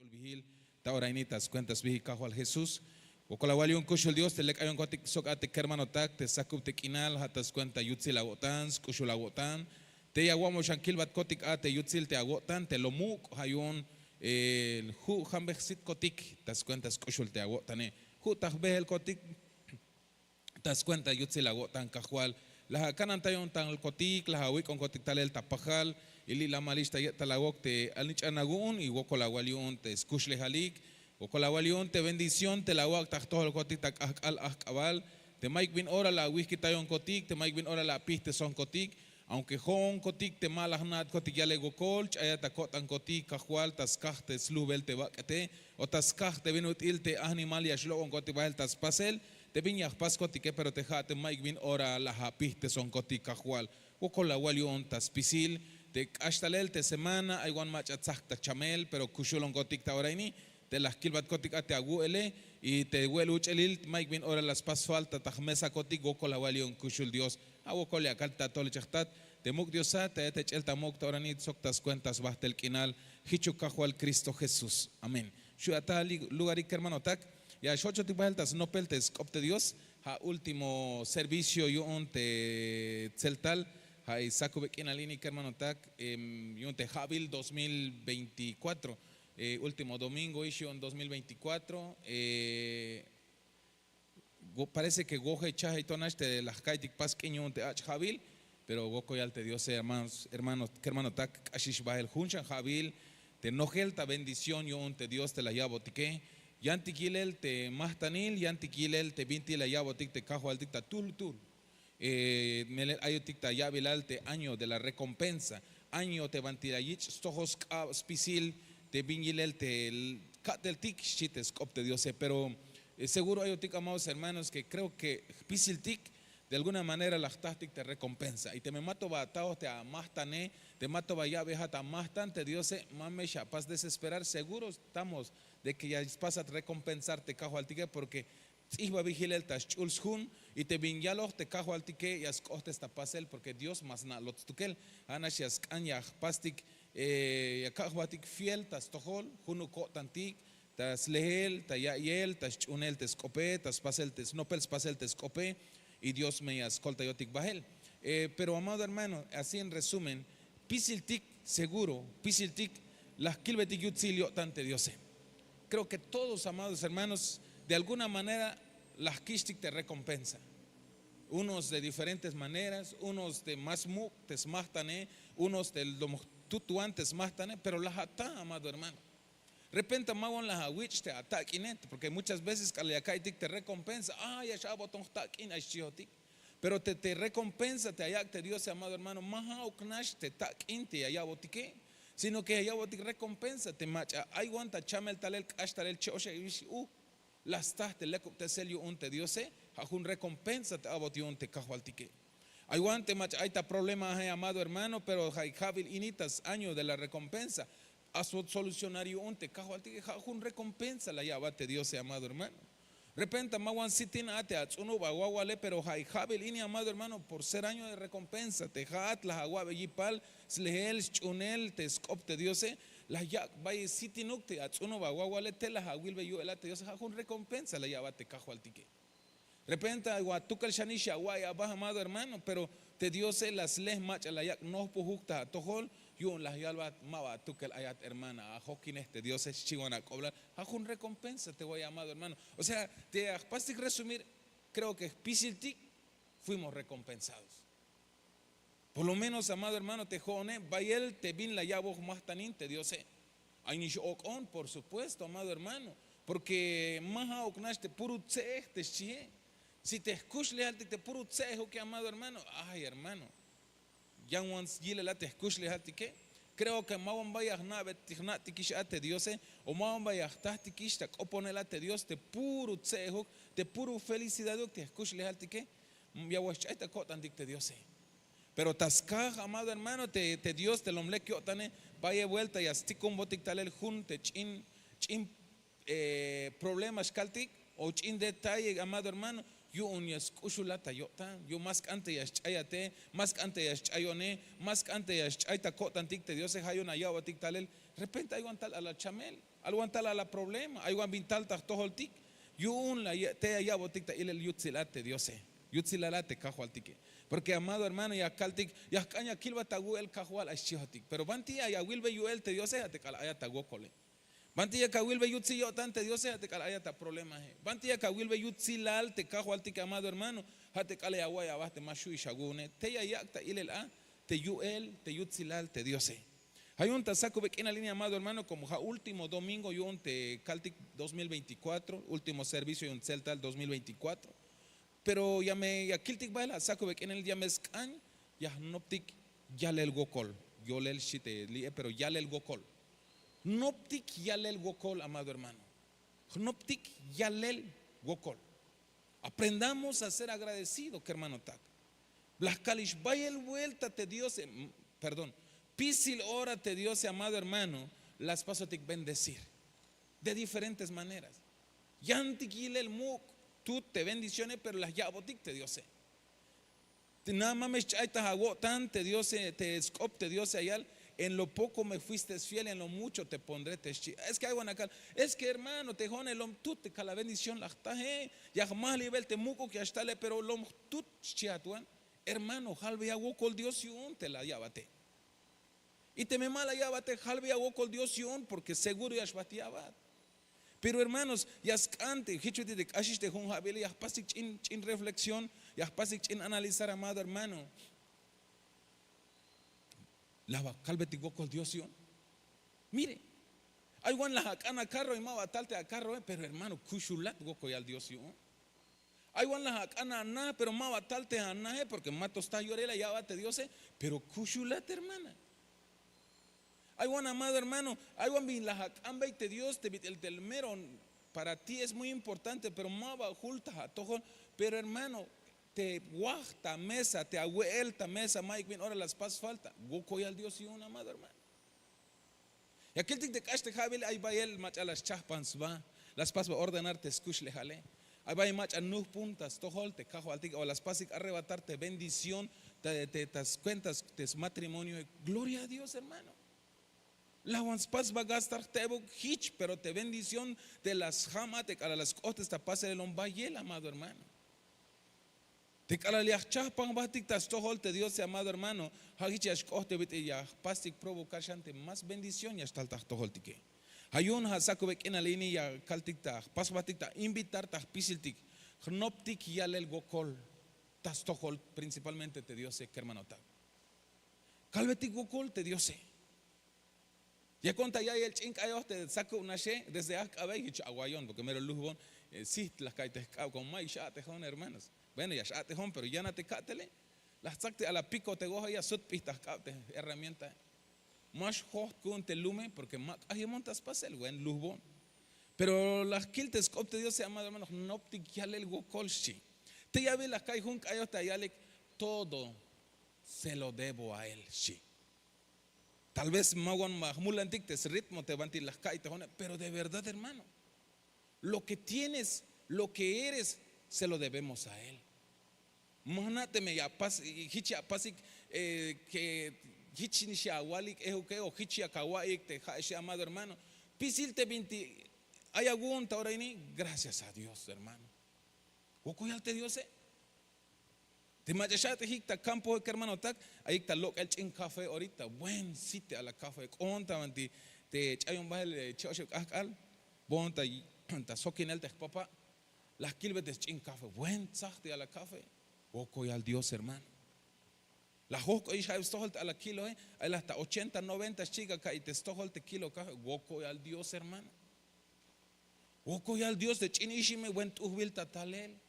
vigil, ta orainitas cuentas vijicajo al Jesús. O colawalion kushul Dios te lek ayon kotik sok ate kermano tak te sakup te kinal hatas cuenta yutzil agotan, kushul agotan. Te yaguamo shankil bat kotik ate yutzil te agotan, te lomuk hayon el hu hambexit kotik, tas cuentas kushul te agotane. Hu tahbeh el kotik, tas cuenta yutzil agotan kajual. La kanan tayon tan el kotik, la hawik on kotik tal el tapajal, ili la malista yet talagok te alnich anagun y woko la walion te skushle halik. O con la valión te bendición te la wak tak todo el kotik tak al akabal te maik bin ora la whisky tayon kotik te maik bin ora la piste son kotik aunque hon kotik te malah nat kotik ya le gokol chaya ta kotan kotik kajual tas kah te slubel te bakate o tas kah te binut il te animal ya shlo on kotik bahel tas pasel te bin pas kotik pero te ha te maik bin ora la piste son kotik kajual o con la valión tas pisil te ashtalel te semana aywan mach atzak ta chamel pero kushulon kotik ta oraini te las kilbat kotik ate aguele y te huele uchelil Mike bin ora las pas falta tajmesa kotik goko la walion kushul Dios awoko le akalta tole chachtat te muk Diosa te chelta muk toranit soktas cuentas bastel kinal hichu al Cristo Jesús amén shu atali lugarik hermano tak ya shocho tibaltas no peltes opte Dios ha último servicio yo te celtal ha isaku bekinalini hermano tak yo te Jabil 2024 último domingo issue en 2024 parece que goje chaja y tonaste de las kaitik pasqueño te ach Jabil pero goko yal te Dios hermanos que hermano tak ashish bahel hunchan Jabil te nojelta bendición yo te Dios te la yabo tique yantikilel te mahtanil yantikilel te binti la yabo tik te cajo al dicta tul melel ayotik ta yabilal te año de la recompensa año te bantirayich stojos spisil te vingilel te katel tik chites opte Dios pero seguro hay otik amados hermanos que creo que pisil tik de alguna manera la táctica te recompensa y te me mato batao te amastane te mato vaya veja ta mastante Dios mame paz desesperar seguro estamos de que ya pasa a recompensarte cajo al tique porque iba vigilel tas chuls hun y te vingyalo te cajo al tique y ascoste esta pasel porque Dios más na lot tukel anashias kanya pastik yakahwatik fiel tas tohol hunu ko tantik tas lehel ta yael tas chunel tes cope tas pasel tes nopels pasel tes cope y Dios me ascolta yotik bahel pero amado hermano así en resumen pisiltik seguro pisiltik las kilbetik yutzilio tante Dios creo que todos amados hermanos de alguna manera las kistik te recompensa unos de diferentes maneras unos de más muktes más tané unos del tú antes más tan, pero las ata, amado hermano. Repente magon las awich te ataquinet, porque muchas veces kaliakaitik te recompensa, ya shabotong takin ashiotik, pero te recompensa, te ayak te Dios, amado hermano, maha oknash te takin te ayabotike, sino que ayabotik recompensa, te macha, ay guanta chamel talel ashtalel choshe las tas te lekup te selio un te Dios, hajun recompensa te abotion te cajualtique. Aguante mach, hay ta problema, amado hermano, pero hay Jabil initas año de la recompensa. A su solucionario unte, cajo al tique, un recompensa la yabate Dios, amado hermano. Repenta mawan sitin ate atsuno baguawale, pero hay Jabil ini, amado hermano, por ser año de recompensa. Te hat la aguabe yipal, slehel, chunel, te scopte Dios, la yak vaya sitinukte atsuno baguawale, te la hawil beyo elate Dios, un recompensa la yabate cajo al tique. Repente guatucal shanisha guaya baja amado hermano pero te Dios las les macha la yak no pujukta tohol yo las yalba maba tucal ayat hermana a hokin este Dios es chiwana cobrar un recompensa te voy amado hermano o sea te pastic resumir creo que pisiltik fuimos recompensados por lo menos amado hermano te jone bayel te bin la yabo más tanin te Dios ay ni okon por supuesto amado hermano porque maha oknash te puru tse te chie si te escuchas al te puro tsejo que amado hermano, ay hermano, ya once yile la te escuchas al que creo que mawan vaya na betigna tikish ate Dios o mawan vaya tahti kishta oponela te Dios te puro tsejo te puro felicidad te escuchas al que ya wash esta cotan dicte Dios pero tasca amado hermano te Dios te lomle que otane vaya vuelta y asti con botik talel junte chin problemas kaltik o chin detalle amado hermano yo un yaskushulata yota, yo más cante yachayate, más cante yachayone, más cante yachayta cotantic te Dios se hayon ayawatic talel, repente hay tal a la chamel, algo tal a la problema, hay un vintal tajtoholtic, yo un la te ayawatic ta il yutzilate Dios se, yutzilate cajualtique. Porque amado hermano, ya caltic, ya caña kilba tagu el cajual ashihotic, pero bantia ya wilbe yuel te Dios se te cala ayatagokole. Bantia ka wilbe yutsi yo tante Dios se te cala ayata problema he. Bantia ka wilbe yutsi lal te cajualtic amado hermano, hate cala ya guaya baste mashu y shagune, te ya yakta ilel a, te yuel, te yutsi lal te Dios se. Hay un tasaco en la línea amado hermano, como ja último domingo yo un te caltic 2024, último servicio y un celta 2024. Pero ya me ya kiltik baila saco en el ya me scan ya noptik ya le el gokol yo le el shite pero ya le el gokol noptik ya le el gokol amado hermano noptik ya le el gokol aprendamos a ser agradecidos que hermano tak las kalish vaya el vuelta te Dios perdón pisil hora te Dios amado hermano las paso tik bendecir de diferentes maneras yantik el muk tú te bendiciones, pero las yabotic te Dios. Nada más me chaita tan te Dios, te escop te Dios ayal. En lo poco me fuiste fiel, en lo mucho te pondré teschi. Es que hay acá, es que hermano, te jone lom tú te la bendición la taje, ya jamás nivel te muco que hasta le, pero lom tú chiatuan, hermano, halve hago col Dios y un te la yabate. Y te me mala yabate, halve hago col Dios y un, porque seguro ya shbatiabat. Pero hermanos, ya cante, hichute de ashiste con Javier, ya pasik in reflexión, ya pasik in analizar amado hermano. Lava, calvete gokol Dios yo. Mire, hay one la hakana carro y ma batalte a carro, pero hermano, kushulat goko ya al Dios yo. Hay one la hakana na, pero ma batalte a na, porque mato está llorela ya bate Dios, pero kushulat hermana. Hay un amado hermano, hay un bilajacamba y te Dios te el telmero para ti es muy importante, pero maba julta tojo, pero hermano, te guasta mesa, te aguelta mesa, Mike, bien, ahora las pas falta. Goco y al Dios y un amado hermano. Y aquel tic de caste jabil, ahí va el mach a las chapans va, las pas va a ordenar te escuch le jale. Ahí va y mach a nu puntas, tojol, te cajo al tic, o las pas arrebatarte bendición, te cuentas, te matrimonio, gloria a Dios hermano. La pas va a gastar tebo hich, pero te bendición de las jamas, te cala las costas, te pasa el ombayel, amado hermano. Te cala liach chahpan batik tas tohol te Dios amado hermano. Hagich as coste bit ya pastik provocar chante más bendición ya está el tohol tike. Hayun hasako bek en la línea ya kaltik ta pas batik ta invitar ta pisiltik. Hnoptik ya el gokol tas tohol principalmente te Dios que hermano ta. Calvetik gokol te Dios. Ya conta ya el chink ayo te saco una she desde acá y aguayón porque mero lujbon sí las caites con mai ya te son hermanos. Bueno ya te son pero ya no te catele. Las sacte a la pico te goja ya sut pistas capte herramienta. Más hot con te lume porque más ahí montas pasel buen lujbon. Pero las quiltes copte Dios se llama hermanos no te yale el gokolshi. Te ya ve las kai jun ayo te yale todo se lo debo a él sí. Tal vez magon mahmulantic te ritmo te van a las caitas, pero de verdad, hermano, lo que tienes, lo que eres, se lo debemos a él. Manáteme ya pas hichi apasik que hichi ni shawalik ejuke o hichi akawaik te hashi amado hermano. Pisil te vinti hay algún tauraini, gracias a Dios, hermano. Ocoyalte Dios te machachate hicta campo que hermano tak, ahí está lo que el chin café ahorita, buen sitio a la café, conta manti, te echay un baile choche akal, bonta y ta sokin el te papá, las kilbes de chin café, buen sachte a la café, oco y al Dios hermano. La joco y ya estojolte a la kilo, ahí hasta 80, 90 chicas que te estojolte kilo café, oco y al Dios hermano. Oco y al Dios de chin ishime, buen tuhvilta talel.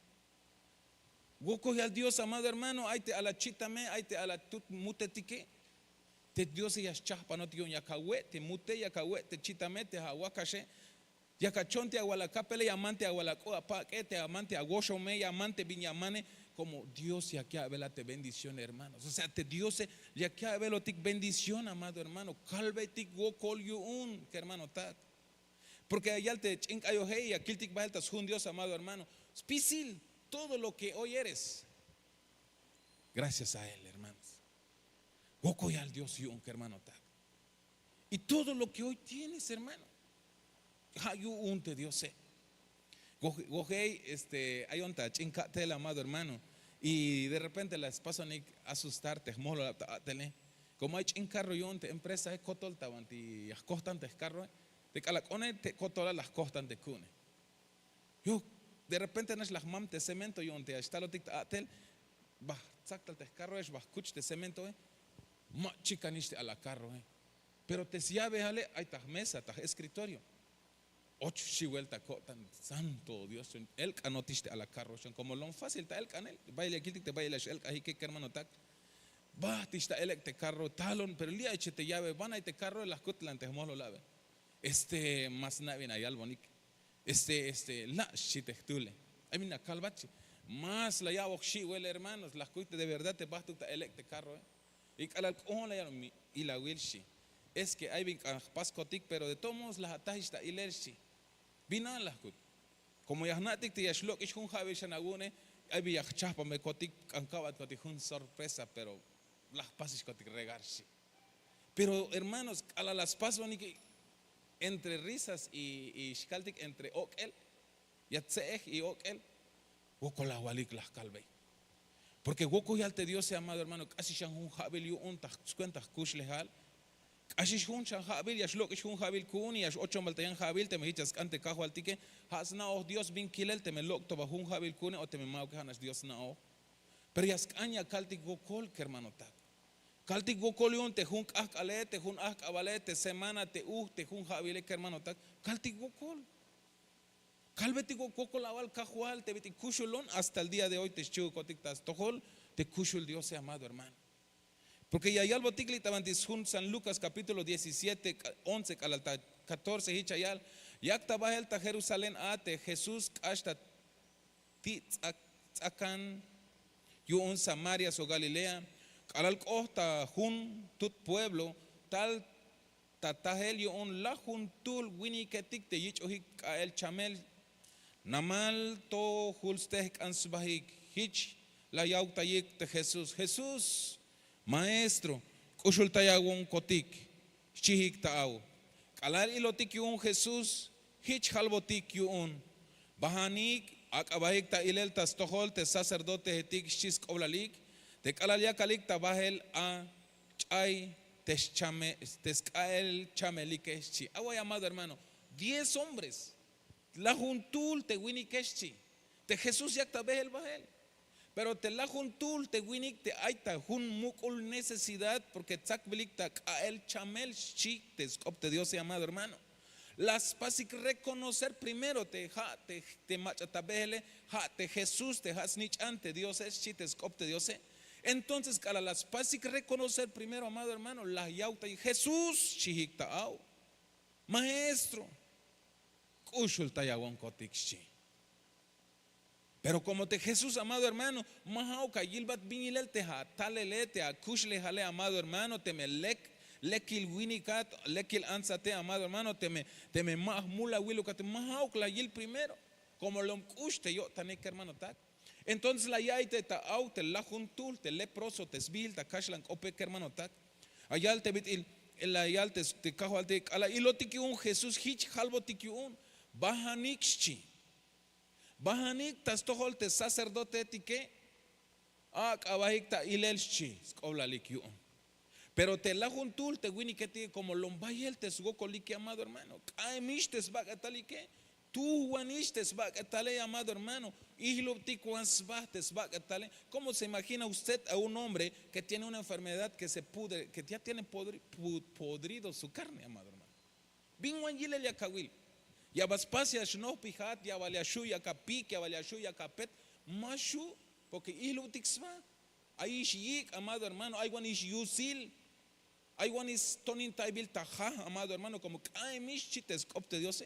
Goco y al Dios amado hermano, ahí te a la chitame, ahí te a la tut mutetique. Te Dios y chapa no tío yakahue, te mute yakahue, te chitame, te hahuacashe. Yakachonte agualacapele, amante agualacoa, paquete, amante agoshome, amante viñamane. Como Dios ya que vela te bendición, hermanos. O sea, te Dios ya que velo tic bendición, amado hermano. Calve tic gokol you un, que hermano tak. Porque allá te chinkayo hey, aquí tic baeltas un Dios, amado hermano. Spisil. todo lo que hoy eres, gracias a Él, hermanos. Goco ya al Dios yun, hermano. Y todo lo que hoy tienes, hermano, hay un te Dios sé. Gojei, hay un tachinca el amado hermano. Y de repente las pasan a asustarte, como hay un carro y un empresa es cotol tabanti, las constantes carro, de calacone te cotola las constantes cune. Yo de repente no es las mam de cemento y un te está lo tic atel, va, exacto el carro es va cuch de cemento, ma chica niste a la carro, pero te llave ale hay ta mesa, ta escritorio. 8 si vuelta tan santo Dios, el canotiste a la carro, como lo fácil ta el canel, baile aquí te baile el ahí que hermano tac. Va, tista el te carro talon, pero el día eche te llave, van a te carro las cutlantes molo lave. Más navina y albonik. La chitectule. Hay una calvache. Más la llave oxi huele hermanos, las cuites de verdad te vas tu el te carro. Y calal con la y la wilshi. Es que hay bin pascotic, pero de todos modos las atajista y lershi. Binan las cut. Como ya natik te yashlok ich hun javi shanagune, hay bi yachapa me cotic cancabat cotic un sorpresa, pero las pasis cotic regarshi. Pero hermanos, a las pasos entre risas y shkaltik entre okel, yatseej y okel, woko la walik las calvei. Porque woko ya te Dios amado hermano, casi shan hun javi yu un tas cuentas kush lehal. Así es un chanjabil, ya shlok es un jabil kuni, ya 8 maltayan jabil, te me dices ante cajo al tique, has nao Dios bin kilel, te me lok to un jabil kuni o te me mau que hanas Dios nao. Pero ya escaña caltic gokol, que hermano tak. Caltic gokol yun te jun ak ale, te jun ak abale, te semana te te jun jabil, que hermano tak. Caltic gokol. Calveti gokol awal cajual, te veti kushulon, hasta el día de hoy te chu kotik tas tohol, te kushul Dios amado hermano. Porque ya al boticli tabantis San Lucas capítulo 17, 11 al 14 hichayal, yakta bahel ta Jerusalén ate Jesús hasta tzakan yu un Samaria o Galilea, alal kohta jun tut pueblo tal tatahel yu un la jun tul wini ketik te yich ohik el chamel namal to hulsteh ansbahik hich la yaukta yik te Jesús Maestro, kushultayawon kotik, chihik taaw. Kalal ilotik yun Jesús, hich halbotik yun. Bahanik, akabahik ta ilel tas tohol, te sacerdote hetik shis koblalik, te kalal ya kalik ta bahel a chay teskael chamelikeschi. Agua llamado hermano, 10 hombres, la juntul te winikeschi, te Jesús ya ta bahel bahel. Pero te la juntul te winik te aita jun mukul necesidad porque tzakbelik ta el chamel chi te scopte Dios amado hermano. Las basic reconocer primero te machatabele te Jesús te hasnich ante Dios es chi te scopte Dios. Entonces para las basic reconocer primero amado hermano la yauta y Jesús chihik taau. Maestro kushul tayawon kotik chi. Pero como te Jesús, amado hermano, mahau kayilbat binilel te ha talele te akushle jale, amado hermano, te me lekil winikat, lekil ansate, amado hermano, te me mahmula wilukate, mahau klayil primero, como lo kushte yo tanek hermano tak. Entonces la yaite ta au te la juntul, te leproso, te sbil, ta kashlan opek hermano tak. Ayal te bitil, el ayal te kajo al te ala ilotiki un Jesús hich halbotiki un bahanikchi. Bahanik tas tohol te sacerdote tique akabahik ta ilelchi skoblalik yun. Pero te la juntul te wini que te como lombayel te sugo coliki amado hermano. Kaemish te sbagatalique. Tú wanish te sbagatale amado hermano. Ihloptik wansbah te sbagatale. ¿Cómo se imagina usted a un hombre que tiene una enfermedad que se pudre, que ya tiene podrido su carne, amado hermano? Bin wanyile ya kawil. Ya baspasia shno pihat ya valiashu ya kapik ya valiashu ya kapet mashu porque ihlutik sva aish yik amado hermano hay one is yusil hay one is tonin taibil taja amado hermano como ay mish chites opte Dios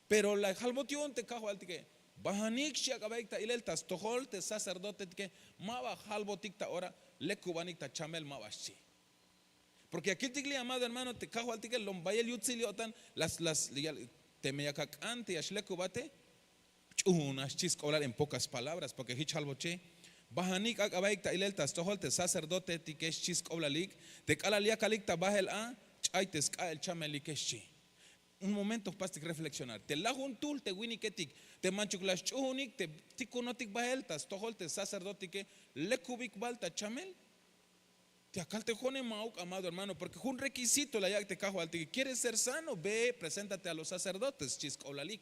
pero la halbotion te cajo altike bahanik shi akabaik ta ilel tas tohol te sacerdote que maba halbotik ta ora le kubanik ta chamel mabashi. Porque aquí te amado hermano te cajo altike lombayel yutziliotan las te me yakakante yashlekubate Unas chisco hablar en pocas palabras, porque hichalboche. Bajanik akabaik ta ileltas tohol te sacerdote ti que es chisco oblalik, te calalia calicta bajel a, chaites ka el chamelikeshi. Un momento para reflexionar. Te la juntul te winiketik, te manchuklas chunik, te tikunotik bajeltas, tohol te sacerdote que le kubik balta chamel. Te acalte jone mauk, amado hermano, porque es un requisito la yak te cajo al que quieres ser sano, ve, preséntate a los sacerdotes, chisco oblalik.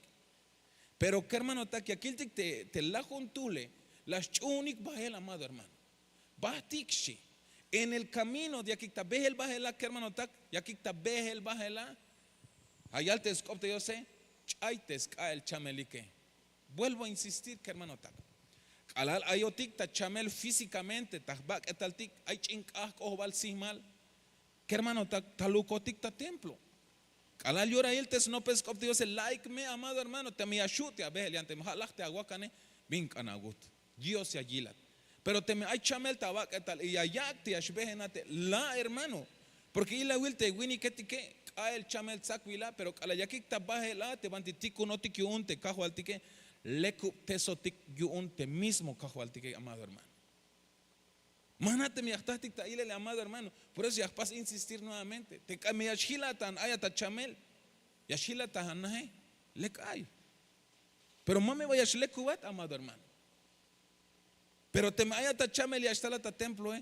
Pero que hermano ta que aquí te la juntule, las chunik bajel, amado hermano. Batikshi. En el camino de aquí está bejel bajela, que hermano ta, y aquí está bejel bajela. Allá te escopte yo sé, chaites ka el chamelique. Vuelvo a insistir, que hermano ta. Alal ayotik ta chamel físicamente, ta bak etaltik, ay chinkah ko bal sihmal. Que hermano ta talukotik ta templo. Alal llora él te no pescopte yo sé, like me, amado hermano, te me ayute a bejel, ante mahalach te aguacane, vincanagut. Dios se agilat. Pero te me hay chamel tabak etal, y allá te ashbehenate, la hermano. Porque ila will te wini que el chamel sakwila, pero a la yakik tabajela te bantitiku no tikiun te cajo altique, leku tesotik yun te mismo cajo altique, amado hermano. Manate mi achtatik ta ile amado hermano. Por eso ya vas a insistir nuevamente. Te me yashilatan ayata chamel, yashilatan hanahe, lekay. Pero mame vaya shlekubat, amado hermano. Pero te me ayata chamel yashtalata templo,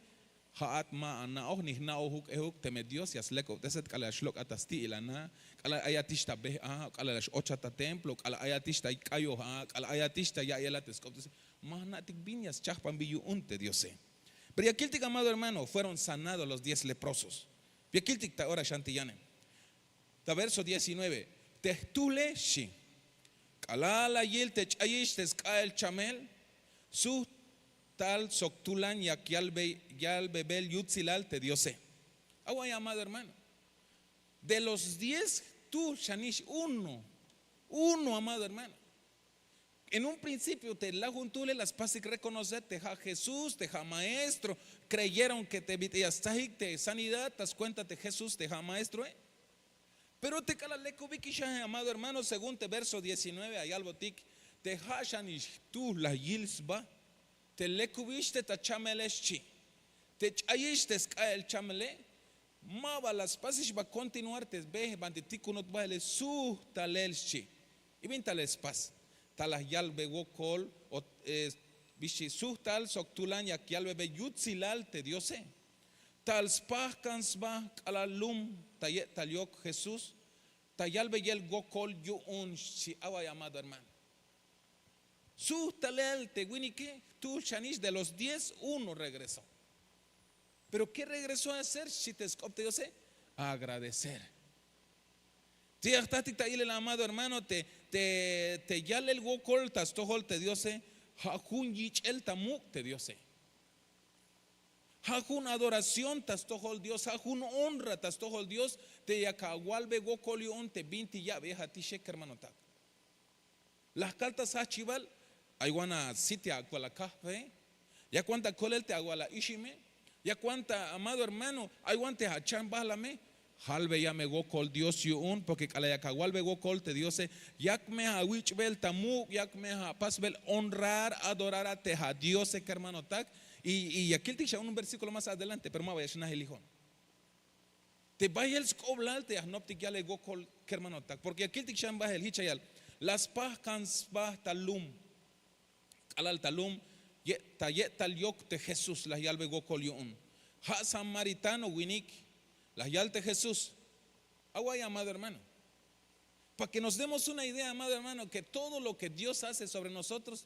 Haat ma ana auch nicht na ohuk ehuk teme Dios yas leko deset kala shlok atasti ilana kala ayatista be kala las ochata templo kala ayatista kayo kala ayatista ya elates mahnatik viñas chahpan biyu unte Dios. Pero yakiltik, amado hermano, fueron sanados los 10 leprosos. Yakiltik ta ora shantiyane. Ta verso 19. Tehtule shi kala la yil te chayish tes el chamel su tal soctulan y aquí al bebel yutzilal te diose. Agua, amado hermano. De los 10, tú, Shanish, uno, amado hermano. En un principio te la juntule las pasas reconocer, te ja Jesús, te ja maestro. Creyeron que te vitastajik, te sanidad, te das cuenta de Jesús, te ja maestro. Pero te cala lekubikisha, amado hermano, según te verso 19, hay algo tic, te ja Shanish, tú la yilsba. Te lekubiste ta chameleschi, te chayiste el chamele, mava las pases va a continuar, te ve, banditico no vale su talelchi, y bien tales pas, talas yal bego col, o bichi su tal soctulan ya que al bebe yutzilal te diose, tal spahkans va alalum taliok Jesús, tayal beyel go col yu un si agua llamado hermano. Su talel te winike, tú Shanish de los 10, uno regresó. Pero ¿qué regresó a hacer? Si te escopte yo sé, a agradecer. Te achtatik ta ile el amado hermano, te yale el gokol tas tohol te diose, hajun yich el tamuk te diose. Hajun adoración tas tohol Dios, hajun honra tas tohol Dios, te yakagualbe gokolion te binti ya veja tishek hermano tak. Las cartas hachival aywana sitia aguala café, ya cuánta colel te aguala ishime, ya cuánta, amado hermano, ayguante hachan balame, halbe ya me go col Dios yun, porque calayacawal be go col te Dios, yak me ha wichbel tamu, yak me ha pasbel honrar, adorar a te ha Dios que hermano tak, y aquí te un versículo más adelante, pero me voy a decir el hijo. Te vaya el scoblal te ahnoptik ya le go col que hermano tak, porque aquí te echan baja el hichayal, las pahkans bah talum. Alal talum tayet tal yok de Jesús la yalbe gokolion ha samaritano winik la yal de Jesús agua, amado hermano, para que nos demos una idea, amado hermano, que todo lo que Dios hace sobre nosotros,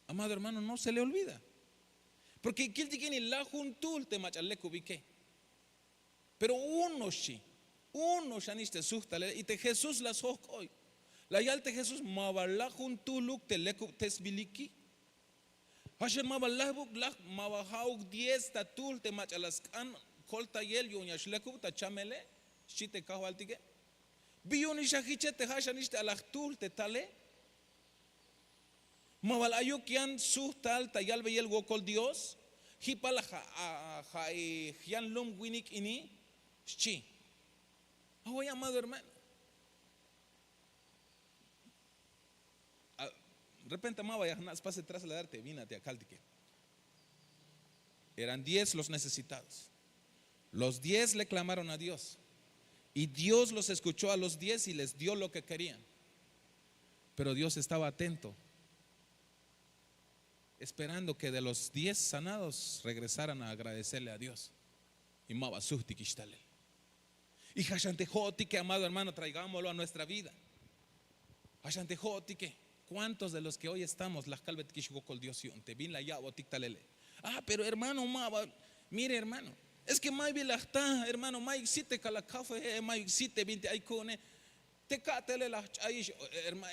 amado hermano, no se le olvida, porque quien tiene la juntul te machale kubike, pero uno shaniste sustale y te Jesús las hoy. La yalte Jesús maballah juntuluk telekuk tesbiliki. Hashem maballah buk lah mabahauk 10 tatul te machalaskan kolta yel yonyashlekuk ta chamele shite kahwaltige. Biyoni shakiche te hashaniste alachtul te tale. Mabalayuk yan su tal ta yalbe yel gokol Dios. Hipala yan lum winik ini shi. Ahoy, amado hermano. De repente amaba ya pase tras la darte, vínate a Caltique. Eran 10 los necesitados. Los 10 le clamaron a Dios. Y Dios los escuchó a los 10 y les dio lo que querían. Pero Dios estaba atento, esperando que de los 10 sanados regresaran a agradecerle a Dios. Y maba suhti kishtale. Y hashantejoti que, amado hermano, traigámoslo a nuestra vida. Hashantejoti que, ¿cuántos de los que hoy estamos las calvet kishgokol Dios te vin la yabo tiktalele? Pero hermano maba, mire hermano, es que mai bilachta, hermano, mai site kalakafe, mai site vinte aikone, te catele la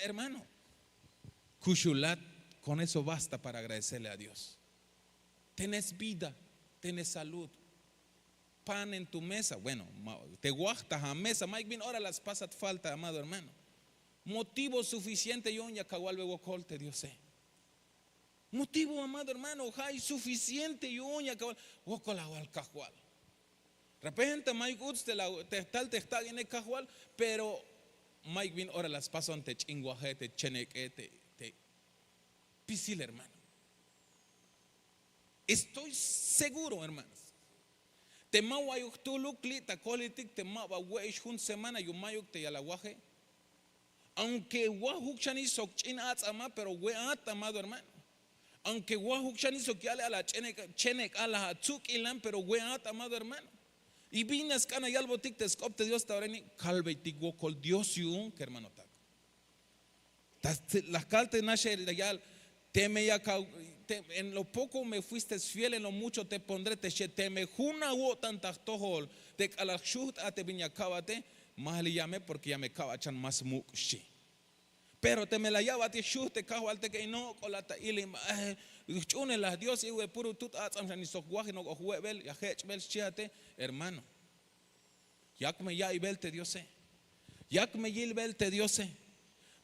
hermano. Kushulat, con eso basta para agradecerle a Dios. Tenés vida, tenés salud, pan en tu mesa. Bueno, te guachtas a mesa, Mike bin ahora las pasas falta, amado hermano. Motivo suficiente yo ya cagual bebo colte, Dios sé. Motivo, amado hermano, hay suficiente yo ya cagual wocola al cajual. Repente Mike Woods te está en el cajual, pero Mike bin ahora las paso ante chinguajete, chenequete, pisil, hermano. Estoy seguro, hermanos. Te mawa yuk tulukli ta politik te mawa weish hun semana yu mayuk te yalawaje. Aunque wahuk chani sok chin ama, pero weat, amado hermano. Aunque wahuk chani sok yale a la chenek a la hatzuk ilan, pero weat, amado hermano. Y vinas cana yalbotik te skopte Dios taureni kalbeitik wokol Dios yun que hermano tak. Las calte nashe yal teme ya en lo poco me fuiste fiel, en lo mucho te pondré, te me juna wo tantas tojol, te alachut a te viñacabate, más le llamé porque ya me cabachan más mukshi. Pero te me la llava te shut, te cajo al te que no, colata ilim, chune las Dios y we puro tut atzam ni sokwaje no juebel, ya hechbel chiate, hermano. Yak me ya ibelte Dios, yak me yilbelte Dios.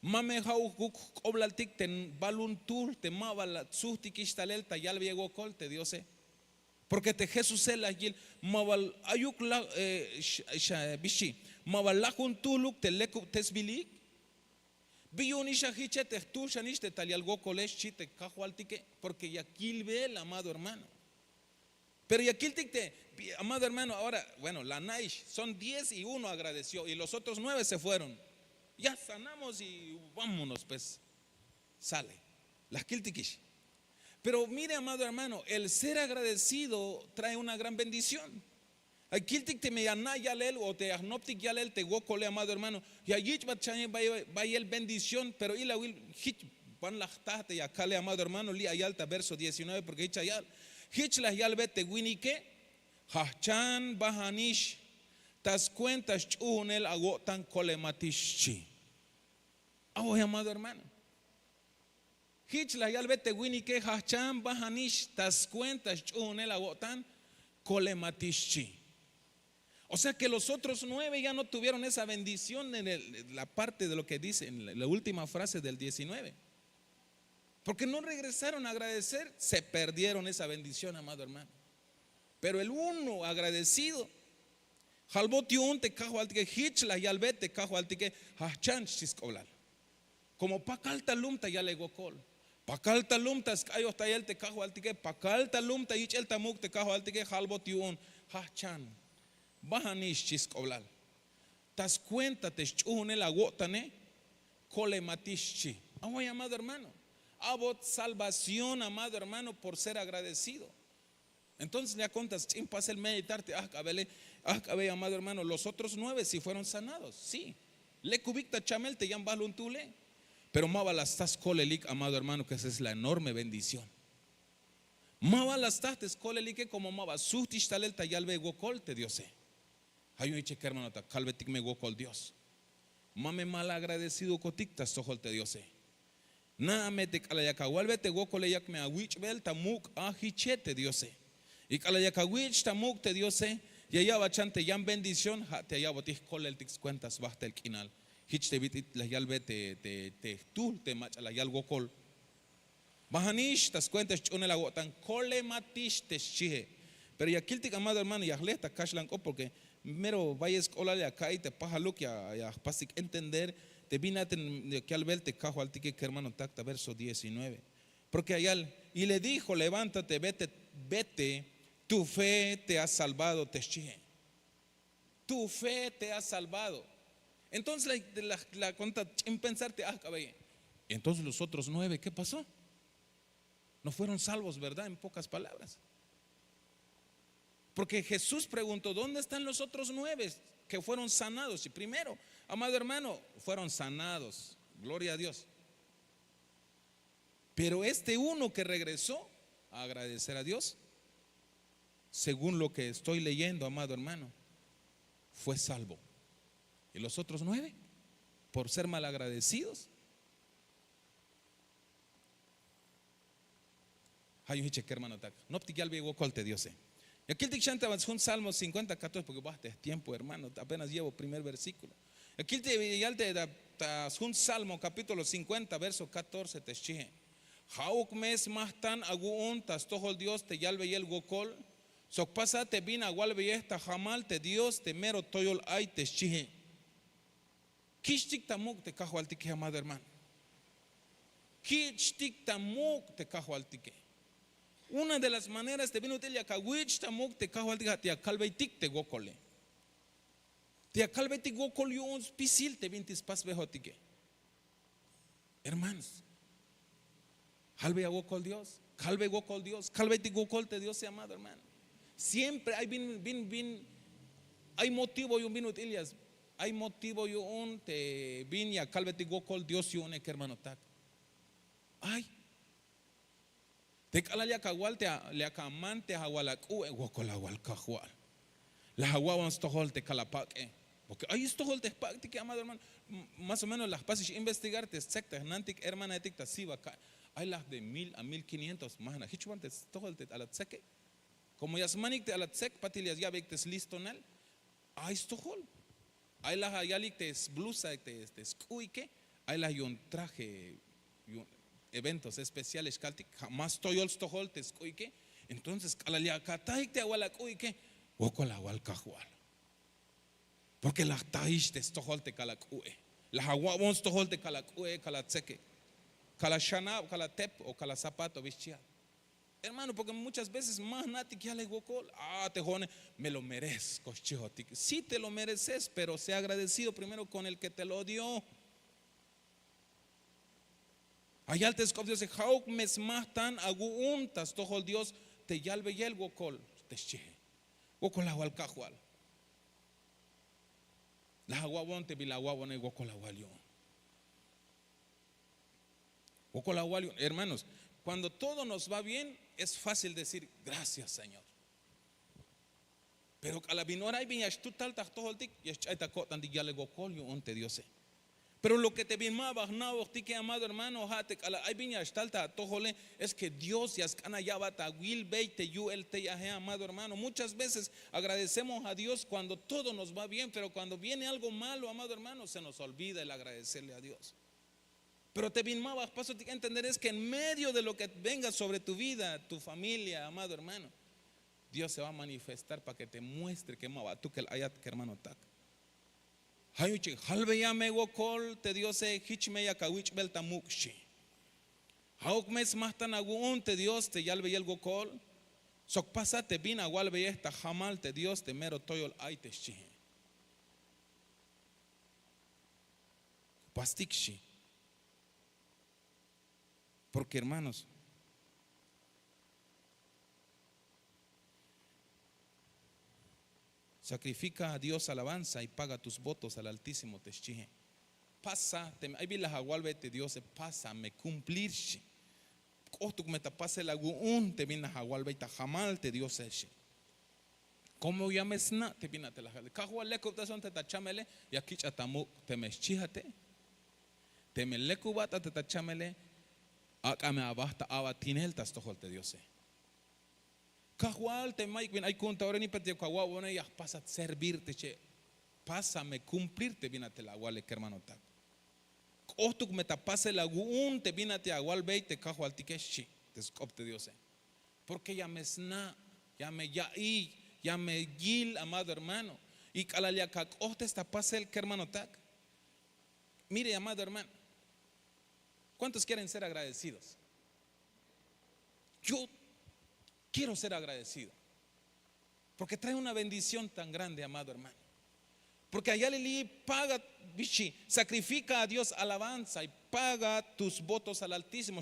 Mame hau guk oblaltik ten balun tul te mabal suhti kistalel tayal viego kol te Dios. Porque te Jesús el agil mabal ayuk la bishi mabal la juntuluk te lekub tesbilik biyuni shahiche te tu shanish te talial go kolesh chi te kahualtike porque yakil ve el amado hermano. Pero yakil te amado hermano, ahora bueno, la naish son 10 y uno agradeció y los otros 9 se fueron. Ya sanamos y vámonos, pues sale las kiltikish. Pero mire, amado hermano, el ser agradecido trae una gran bendición. Hay kiltik te me yana yalel o te agnoptik yalel te gokole, amado hermano. Y allí va el bendición, pero y la will hit van la tate ya cale, amado hermano, li ayalta verso 19 porque hich ayal hich la yalbe te winike hachan bahanish tas cuentas chunel agotan kolematishi. Amado hermano, hich la yalbe te winike hachan bahanish tas cuentas chunel agotan kolematishi. O sea que los otros 9 ya no tuvieron esa bendición en la parte de lo que dice en la última frase del 19. Porque no regresaron a agradecer, se perdieron esa bendición, amado hermano. Pero el uno agradecido, halbotiun te cajo altike hich la yalbe te cajo altike hachan chiskoblal. Como pakalta lumta ya le gokol. Pakalta lumta skayo tayel te cajo altike pakalta lumta hich el tamuk te cajo altike halbotiun hachan. Bahanish chiskoblal. Tas cuenta te chune la gotane kolematishi. Amado hermano. Abot salvación, amado hermano, por ser agradecido. Entonces ya contas, pasa el meditarte, amado hermano, los otros 9 si fueron sanados, sí. Le cubicta chamel te llaman baluntule. Pero maba las tas colelik, amado hermano, que esa es la enorme bendición. Maba las tas colelik como maba suhtish talel tayalbe gokol te Dios. Hay un iche que hermano ta calvetik me gokol Dios. Mame mal agradecido cotictas tojol te Dios. Na me te calayakahualbe te gokole yak me awich bel tamuk ahichete Dios. Y calayakawich tamuk te Dios. Y allá bachante yan bendición, te allá botis colel tix cuentas basta el quinal. Hich te vitit la yalbe te tú te mach la yal gokol. Bahanish tas cuentas chune la gotan cole matish te chihe. Pero ya kiltik amado hermano ya leta kashlanko porque mero vayas colale acá y te paja lo que ya pasik entender te vine que al verte cajo al tique que hermano tacta verso 19. Porque allá y le dijo, levántate, vete, tu fe te ha salvado, Teschije. Tu fe te ha salvado. Entonces la cuenta en pensarte, y entonces los otros 9, ¿qué pasó? No fueron salvos, ¿verdad? En pocas palabras. Porque Jesús preguntó, ¿dónde están los otros 9 que fueron sanados? Y primero, amado hermano, fueron sanados, gloria a Dios. Pero este uno que regresó a agradecer a Dios, según lo que estoy leyendo, amado hermano, fue salvo. Y los otros 9, por ser malagradecidos, hay un hiche que hermano tac. No te ya algo colte Dios. Y aquí el diccionario avanzó un Salmo 50, 14, porque basta es tiempo, hermano. Apenas llevo primer versículo. Aquí te un Salmo capítulo 50, verso 14, te chije. Hauk mes más tan aguun tas tohol Dios te yalve y el gokol. Sok pasa te vina walve esta jamal te Dios te mero toyol ay te chije. Kishtik tamuk te cajo al tique, amado hermano. Kishtik tamuk te cajo al tique. Una de las maneras te vino telia kawich tamuk te cajo al tique te calveitik te gokole. Te calveitik gokol yo un pisil te vintis pas vejotique. Hermanos, calve gokol Dios, calve gokol Dios, calveitik gokol te Dios, amado hermano. Siempre hay hay motivo y un vino telias. Hay motivo yo un te viña calvete gokol Dios yo un hermano tac. Ay, te calalia cagual te le acamante hagualacu gokol agual cajual. La haguawan stohol te calapaque. Porque ahí stohol te spacti que amado hermano. Más o menos las pases investigar te sectas nantic hermana eticta siva. Hay las de 1000 a 1500 más na hichuan te stohol te alatseque. Como yasmanik te alatsek patilias ya vectes listo nel. Ay stohol. Hay las ayalik te blusa te skuike, hay las un traje eventos especiales caltic jamás toyol stohol te skuike, entonces calalia kataik te awalakuike, wokola walkajual. Porque las taish te stohol te kalakue, las aguabon stohol te kalakue, kalatseke, kalashana, kalatep o kalazapato bichia. Hermano, porque muchas veces más nati que ale gokol, te jone, me lo merezco, chijotik. Sí te lo mereces, pero sea agradecido primero con el que te lo dio. Allá te escop Dios, hauk mes más tan aguuntas, tojol Dios, te yalve y el gokol, te cheje. Gokol agual cajual. La aguabon te vilaguabon el gokol agualion. Gokol agualion, hermanos. Cuando todo nos va bien, es fácil decir gracias, Señor. Pero a la vinora hay viñas tú tal tajtoholtik y echaita cotan di ya le gocolio onte Dios. Pero lo que te vinma bajnao tique amado hermano hate a hay viñas tal tajtojole es que Dios yaskana ya bata will beite yu el te yahe amado hermano. Muchas veces agradecemos a Dios cuando todo nos va bien, pero cuando viene algo malo, amado hermano, se nos olvida el agradecerle a Dios. Pero te vinmabas, paso que entender es que en medio de lo que venga sobre tu vida, tu familia, amado hermano, Dios se va a manifestar para que te muestre que maba tú que el ayat que hermano tak. Hayuchi, halbe ya me gokol te Dios se hichme ya kawich bel tamukshi. Hauk mes más tan agun te Dios te yalbe y el gokol. Sok pasa te vina walbe esta jamal te Dios te mero toyol ay te shi. Pastikshi. Porque hermanos, sacrifica a Dios alabanza y paga tus votos al Altísimo te chije. Pasa, ahí vi las agualbete Dios, pasa, me cumplir. Costo me tapase la un te viene a agualbeta jamal te Dios eche. Como llames na te viene a te la jale. Cajual le coptason te tachamele y aquí chatamu te meschíjate. Te me le cubata te tachamele. Acá me abasta abatinel tas tojol te Dios. Cajual te maik bien hay conta ahora ni pete caguá bueno y pasa a servirte che. Pásame cumplirte viene a te la aguale que hermano ta. Ostu me tapase la un te viene a te agual beite cajual tikeshi te scopte Dios. Porque ya me sna, ya me gil amado hermano y calalia cac oste esta pase el que hermano ta. Mire, amado hermano, ¿cuántos quieren ser agradecidos? Yo quiero ser agradecido, porque trae una bendición tan grande, amado hermano. Porque allá le paga, sacrifica a Dios alabanza y paga tus votos al Altísimo.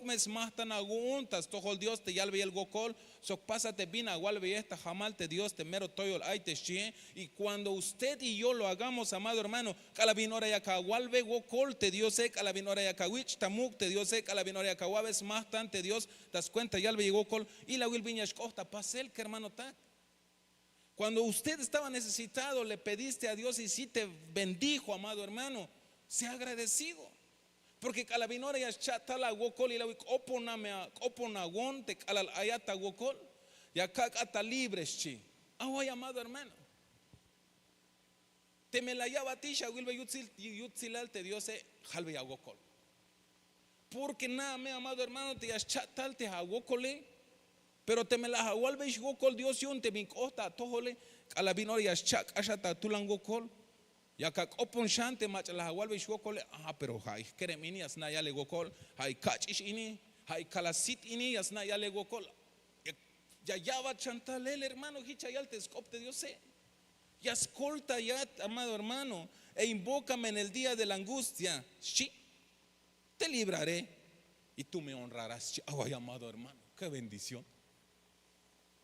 Mes más tan aguntas, todo Dios te yalve el gokol, so pásate bien a walve esta jamal te Dios te mero toyol ay te shie. Y cuando usted y yo lo hagamos, amado hermano, calabinora ya walve gokol te Dios calabinora ya wich tamuk te Dios calabinora ya wabes más tan te Dios, das cuenta yalve gokol y la will viñas costa pasel que hermano ta. Cuando usted estaba necesitado, le pediste a Dios y sí te bendijo, amado hermano. Sea agradecido. Porque calabinora ya chatala wokol y la oponagon te calal ayata wokol. Ya cacata libres chi. Ay, amado hermano. Te me la llava tisha wilbe yutzilal te Dios halbe ya wokol. Porque nada me, amado hermano, te ya chatal te ha wokole. Pero te me la jagual veis gokol Dios y un te vincosta tojole calabinor y chak ashata tulango kol ya kak opon shante mach la jagual veis gokol pero hay keremini asna ya le gokol hay kachish ini hay kalasit ini asna ya le gokol ya va chantal el hermano hicha ya te escopte Dios ya escolta ya amado hermano e invócame en el día de la angustia sí te libraré y tú me honrarás ay amado hermano qué bendición.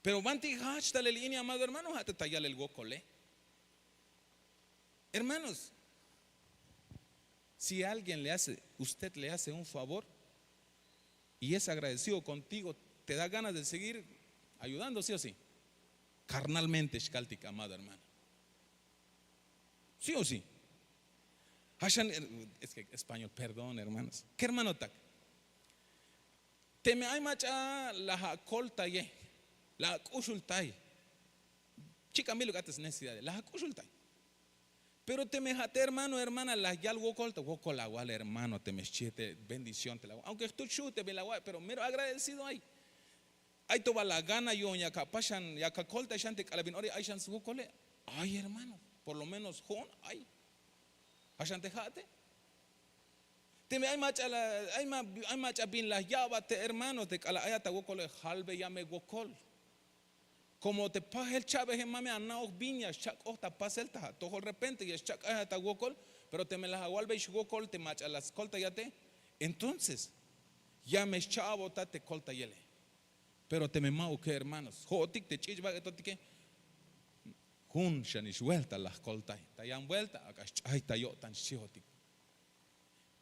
Pero vanti hashtag línea, amado hermano, hasta tallar el gokole. Hermanos, si alguien usted le hace un favor y es agradecido contigo, te da ganas de seguir ayudando, sí o sí. Carnalmente, shkaltika, amado hermano. Sí o sí. Es que español, perdón, hermanos. ¿Qué hermano tak? Te me hay macha la colta ye. La kushultai. Chica, mí lo que haces necesidades. La kushultai. Pero te me jate, hermano, hermana, la yal wokolta, wokol agual, hermano, te me chete, bendición te la. Aunque tú chute, me la guay, pero mero agradecido hay. Hay toda la gana yo, ya capachan, ya cacolta, shante calabinori, hay chance wokole. Ay, hermano, por lo menos, jon, ay. Ashante jate. Te me hay macha bin las llábate, hermano, te cala ayata wokole, halbe llame wokol. Como te pasa el Chávez en mame anaos viñas, chak ota pasa el taja, todo de repente y es chak hasta wokol, pero te me las agualbe y wokol te macha las colta ya te. Entonces, ya me chavo te colta yele. Pero te me mau que hermanos, jotik te chich va que totique. Jun shanish vuelta las colta, tayan vuelta, acá ay tayo tan chihotik.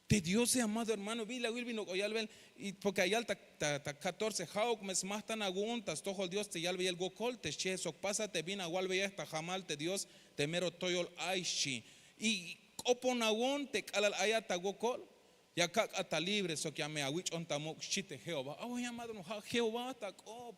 De Dios, amado hermano, vi la vino oyalvel y porque allá ta 14 hauk mes más tan aguntas todo Dios te yalve el gokol te che so pásate bien agualve esta jamal te Dios te mero toyol aishi y oponagon te calal ayata gokol ya kak ata libre so que ame awich ontamok chite Jehová ay amado no Jehová tak op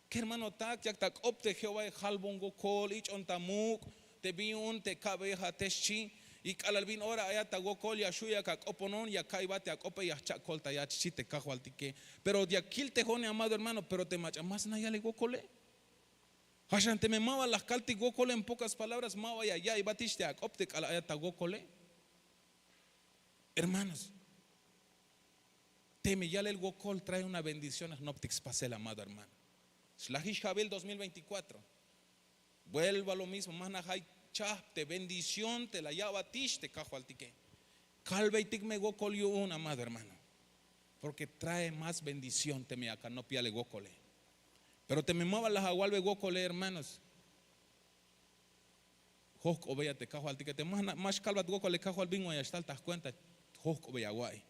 que hermano tak ya tak op te Jehová halbon gokol ich ontamok te biun te cabeja te chi y calalvin ora ayata gokol ya shuya kak oponon ya kaibate akope ya chakolta ya chite kajualtique pero de aquí te jone amado hermano pero te macha más na ya le gokole hashan te me mava las calti gokole en pocas palabras mava ya y batiste akopte kal ayata gokole hermanos teme ya el gokol trae una bendición a Noptix pasel amado hermano Shlahish Javel 2024 vuelva a lo mismo más na hay te bendición te la llava tish te cajo al tique calveitic me gokol yo un amado hermano porque trae más bendición te me acá no piale gokole pero te me mueva las agualve gokole hermanos josco vea te cajo al tique te más calvat gokole cajo al bingo y hasta tas cuenta josco vea guay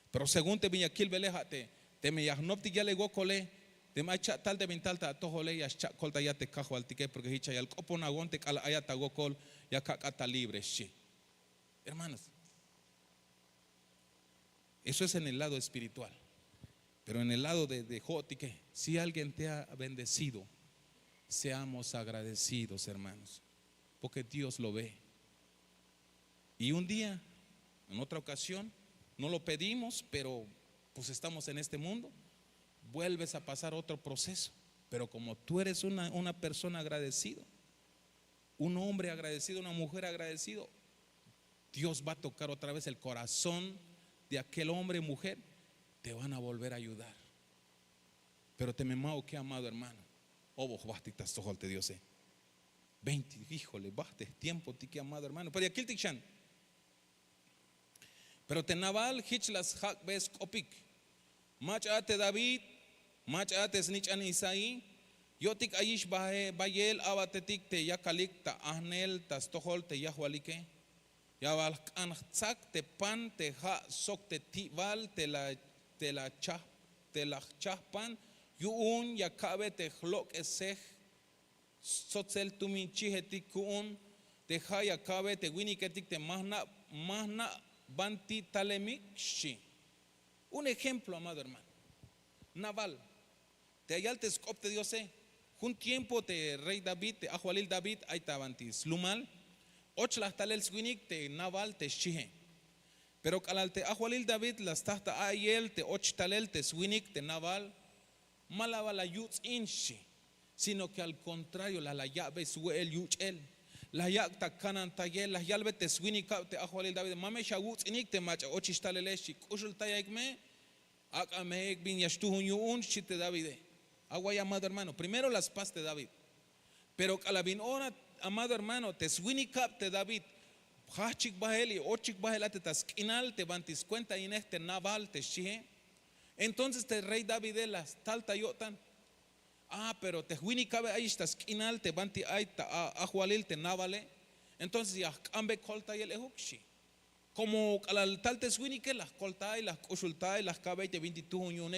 pero según te viña kill belejate te me yagnopti ya le gokole de macha tal de mentalta tojole ya colta ya te cajo al tique porque hicha ya el copo nagonte cala ayata gokol ya cacata libre shi. Hermanos, eso es en el lado espiritual, pero en el lado de Jotique, si alguien te ha bendecido, seamos agradecidos, hermanos, porque Dios lo ve. Y un día, en otra ocasión, no lo pedimos, pero pues estamos en este mundo. Vuelves a pasar otro proceso, pero como tú eres una persona agradecida, un hombre agradecido, una mujer agradecido, Dios va a tocar otra vez el corazón de aquel hombre y mujer, te van a volver a ayudar. Pero te me mao que amado hermano. Vos bastitas tojolte Dios. 20, híjole, baste tiempo ti que amado hermano. Pero aquí el tichan. Pero te naval hich las hakbes kopik. Machate David, machate snich an Isaí. Yotik ayish bayel abatetik te yakalik ta ahnel tas tohol te yahualike. Yawal anchak te pan te ha sok te tival te la chahpan. Yuun yakabe te hlok esej. Sotzel tumin chihetik kuun. Te ha yakabe te winiketik te mahna banti talemik shi. Un ejemplo, amado hermano. Naval, te ayaltes scopte Dios. Un tiempo te rey David, te ajualil David, ahí tabantis. Lumal, och las talel swinik te naval te shihe. Pero calal te ajualil David, las tahta ayel te och talel te swinik te naval, malava la yuts inshi. Sino que al contrario, la llave sue el yuch el. La yakta kanan tayel, la yalbe te swinika te ajualil David, mame shaguts inik te mach ochis taleleshi, kushul tayekme. Akamek bin yashtuhun yuun shite David. Agua amado hermano. Primero las paz de David. Pero calabin ora, amado hermano, te swinikap te David. Hachik baheli, ochik bahelate taskinal te bantis cuenta en este naval te shihe. Entonces te rey David las talta yotan. Pero te winikabe ahí taskinal te banti aita ajualil te navale. Entonces ya cambe colta y el ehukshi. Como al tal te swini que las coltai, las consultai, las cabellas de 22 años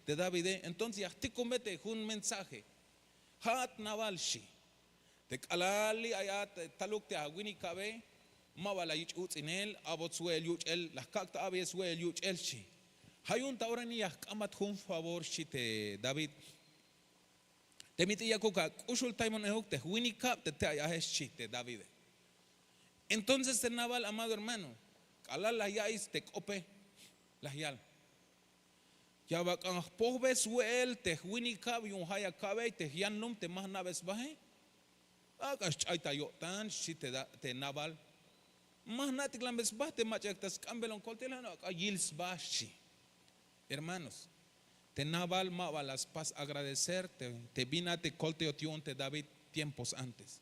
de David. Entonces, ya te comete un mensaje. Hat navalshi. Te calali ayat taluk te agwini cabe. Mabala yuch uts in él, abot suel yuch el, las cacta abe suel yuch el shi. Hay un taurani ya amat un favor shi te David. Te miti ya coca, consultai monehuk te wini cap te ayahes shi te David. Entonces el naval, amado hermano, alal las yais te cope, las yal. Ya va con pobre suel, te winikab y un haya cabe, te yanum, te más naves baje. Hagas chaita yo tan, si te naval. Más natik lambes baje, te machactas cambelon coltelano, a yils bashi. Hermanos, te naval mava las paz agradecer, te vina te colteotion te David tiempos antes.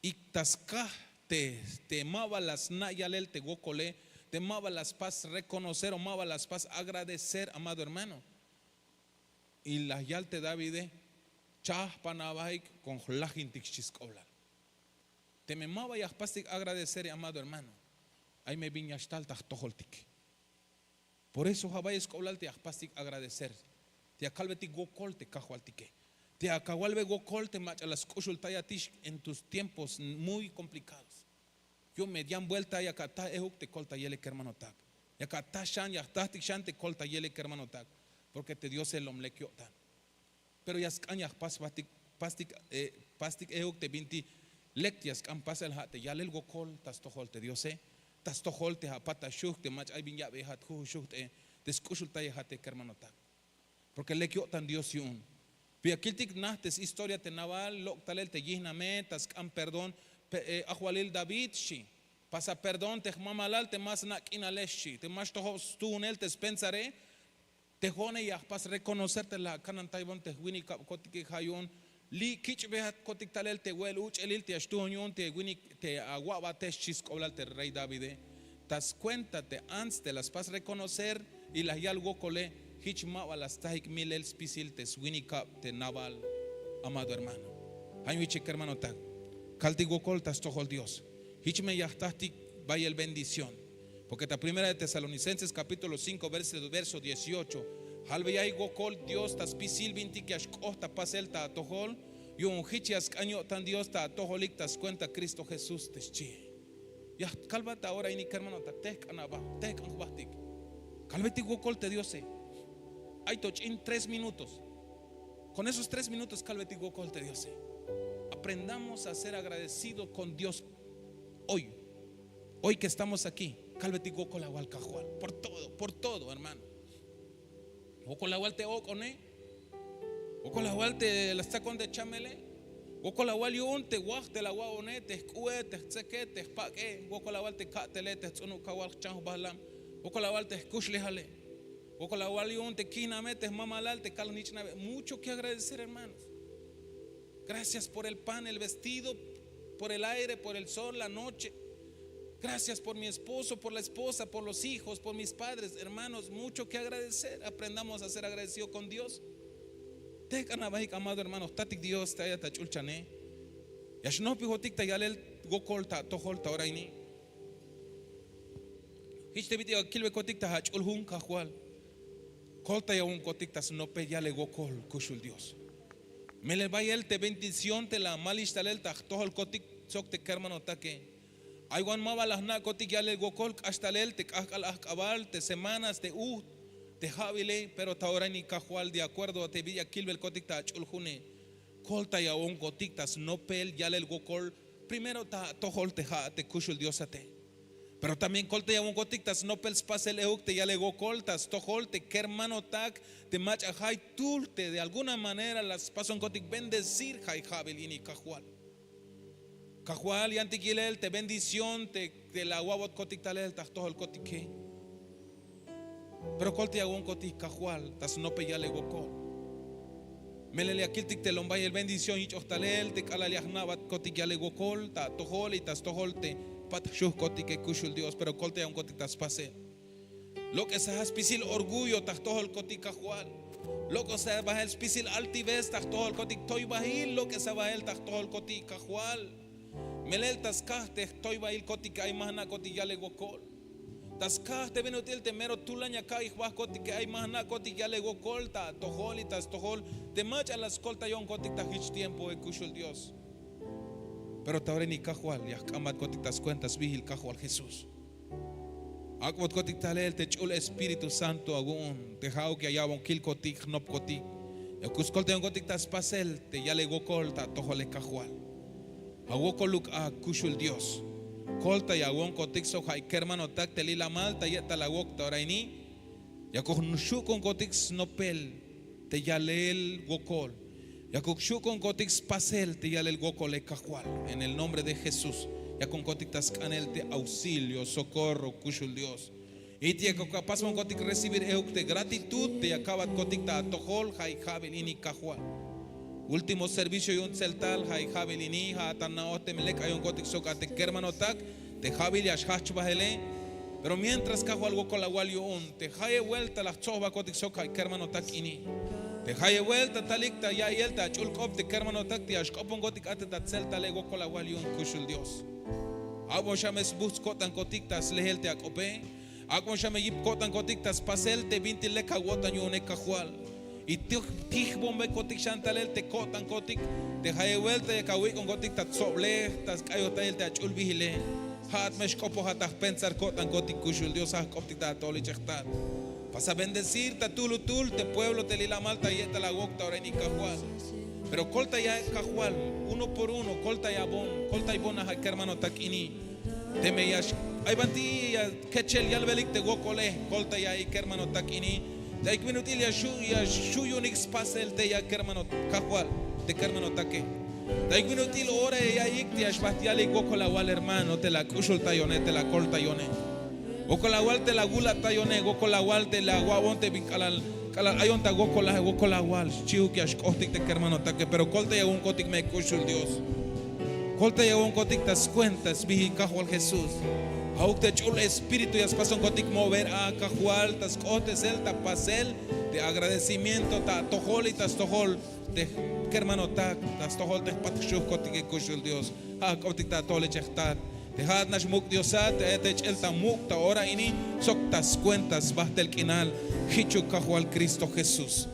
Y tasca. Te mava las nayalel te gokole, te mava las paz reconocer o mava las paz agradecer, amado hermano. Y las yal te David, chah panabaik con lajintik chiskobla. Te me mava ya pastik agradecer, amado hermano. Ahí me viñastal tajtojoltik. Por eso jabay escoblal te pastik agradecer. Te acalbetik gokol te cajualtique. Te acahualbe gokol te macha las consultayatish en tus tiempos muy complicados. Yo me di vuelta y acá está te colta yele que hermano tak. Y acá está shan y acá shan te colta yele que hermano tak. Porque te dio el omlequio tan. Pero ya escañas pastik te vinti lectias can pasa el hate ya el gokol tas tojol te dio tas tojol te apata shuk te mach ay vinya be hat shuk te descusulta y hate que hermano tak. Porque le quio tan Dios yun. Piakiltik nahtes historia te naval lo talel te yihname tas can perdón. Ajualil David shi pasa perdón te mamalal te mas na kinaleshi te mas tojos tú en él te pensaré te jone ya pas reconocerte la canan taibon te wini kotik hayon li kich behat kotik talel te wel uch elil te ashtuñon te wini te aguaba te chiskoblal te rey David tas cuenta te ans te las pas reconocer y las yal gokole hichma las tahik milel spisil te wini kap te naval amado hermano hay mi chica hermano tag Caltigo coltas tojol Dios. Hichme yahtahtik vaya el bendición. Porque la primera de Tesalonicenses capítulo 5 verso 18. Halve yai gokol Dios tas pisil vinti que ashkohta pasel ta tojol. Yun hichias caño tan Dios ta tojolik tas cuenta Cristo Jesús teschi. Ya calvata ahora ini hermano ta tek anaba tek anbahtik. Calveti gokol te Dios. Hay toch en 3 minutos. Con esos 3 minutos calveti gokol te Dios. Aprendamos a ser agradecidos con Dios hoy que estamos aquí. Calveti goko la wal cajual por todo, hermano. Goko la wal te okone, goko la wal te la está con de chamele, Gokolawal yun te wak te lawa one te kue te tseke te pake. Gokolawal te katele te tsunu kawal chanhu bahlam. Gokolawal te kushle hale. Gokolawal yun te kiname te mamalal te kalnichna. Mucho que agradecer, hermanos. Gracias por el pan, el vestido, por el aire, por el sol, la noche. Gracias por mi esposo, por la esposa, por los hijos, por mis padres, hermanos. Mucho que agradecer. Aprendamos a ser agradecidos con Dios. Amado hermanos, tatik Dios taya tachulchane. Yashnopi hotik tayalel gokolta toholta oraini. Hichte video kilbe kotik ta hachulhun kahwal. Kolta ya un kotik tas nope yale gokol kushul Dios. Me le vaya te bendición te la malistalel ta tohol kotik sok te hermano take. Aywan maba las na kotik yale gokol hasta te kakal akabal te semanas te te javile, pero ahora ni cajual de acuerdo a te villa kilbel kotikta chulhune kolta ya un kotiktas no pel ya el gokol primero ta tohol te ha te kushul Dios ate, pero también kolta ya un kotiktas no pel spasel euk te ya le gokoltas tohol te hermano tak te mach hay tulte de alguna manera las pason kotik bendecir hay javil ni cajual y antiquilel te bendición te la guabot kotiktalel ta tohol kotike. Pero colte hago un cotic cajual, tas no pe ya le gokol. Melele aquel tic te lombay el bendición y chostalel, te calaliagnabat cotic ya le gokol, ta tohol y tas tohol te patashuh cotic que kushul Dios, pero colte a un cotic tas pase. Lo que se has pisil orgullo, tas tohol cotic cajual. Lo que se va el pisil altivez, tas tohol cotic toy bahil, lo que se va el tas tohol cotic cajual. Melel tas caste, toy bahil cotic ay mahna cotic ya le gokol. Tas te venutil te mero tulaña kai hua koti que hay más na koti ya le go colta tohol y tas tohol te macha las colta yon koti ta hich tiempo e kushul Dios. Pero taure ni kahual ya kamat koti tas cuentas vigil kahual Jesús. Akbot koti talel te chul Espíritu Santo agun te hau que allá bon kil koti knop koti. E kuskolta yon koti tas pasel te ya le go colta tohol e kahual. Awokoluk a kushul Dios. Kolta ya won kotik so hay hermano tak te lila malta ya ta la wok ta oraini ya con shu con kotik snopel te ya leel gokol ya con shu con kotik pasel te ya leel gokol e kahual en el nombre de Jesús ya con kotik tas canel te auxilio socorro kushul Dios y te ko capaz con kotik recibir euk de gratitud te acabat kotik ta tohol hay javel ini kahual. Último servicio y un celtal hay javelini ha tanaote melek hay un gotik sokate hermano tak te javel yash bahele, pero mientras cajo algo con la walio te jaye vuelta las choba gotik soka hermano tak ini te jaye vuelta talikta ya yelta chulkop te hermano tak te ashkopon gotik ate tat celta lego con la walio kushul Dios abo shames bus kotan gotik tas lehelte akope akon shame yip kotan gotik tas paselte binti leka wotan yo ne kajual. Y tij bombe kotik chantalel te kotan kotik te haye vuelta de kawi con kotik tat soble tas kayota el te achul vigile hat mesh kopo hatah pensar kotan kotik kushul Dios ha kotik ta toli chechtat pasa bendecir ta tulutul te pueblo te lila malta yeta la gokta oreni kajual pero kolta ya kajual uno por uno kolta ya bon kolta y bona ha hermano takini te me yash ay banti ya kechel yalvelik te gokole kolta ya hermano takini Daik minutil ya shu unix pasel te ya hermano kahual te hermano take. Daik minutil ora ya ikti ya shbatiale gokola wal hermano te la kushul tayone te la kol tayone. Gokola wal te la gula tayone gokola wal te la guabon te vinkalal kalal ayon ta gokola wal chiu que ashkotik te hermano take pero kol te ya un kotik me kushul Dios. Kol te ya un kotik tas cuentas bihi kahual Jesús. Auk te chul espíritu y as pason kotik mover a kahual tas kotes el ta pasel de agradecimiento ta tohol y tas tohol de hermano tak tas tohol te patshuh kotik kushul Dios ha kotik ta tole chechtat te had nash muk diosat te el ta muk ta ora ini sok tas cuentas bahtel kinal hichu kahual Cristo Jesús.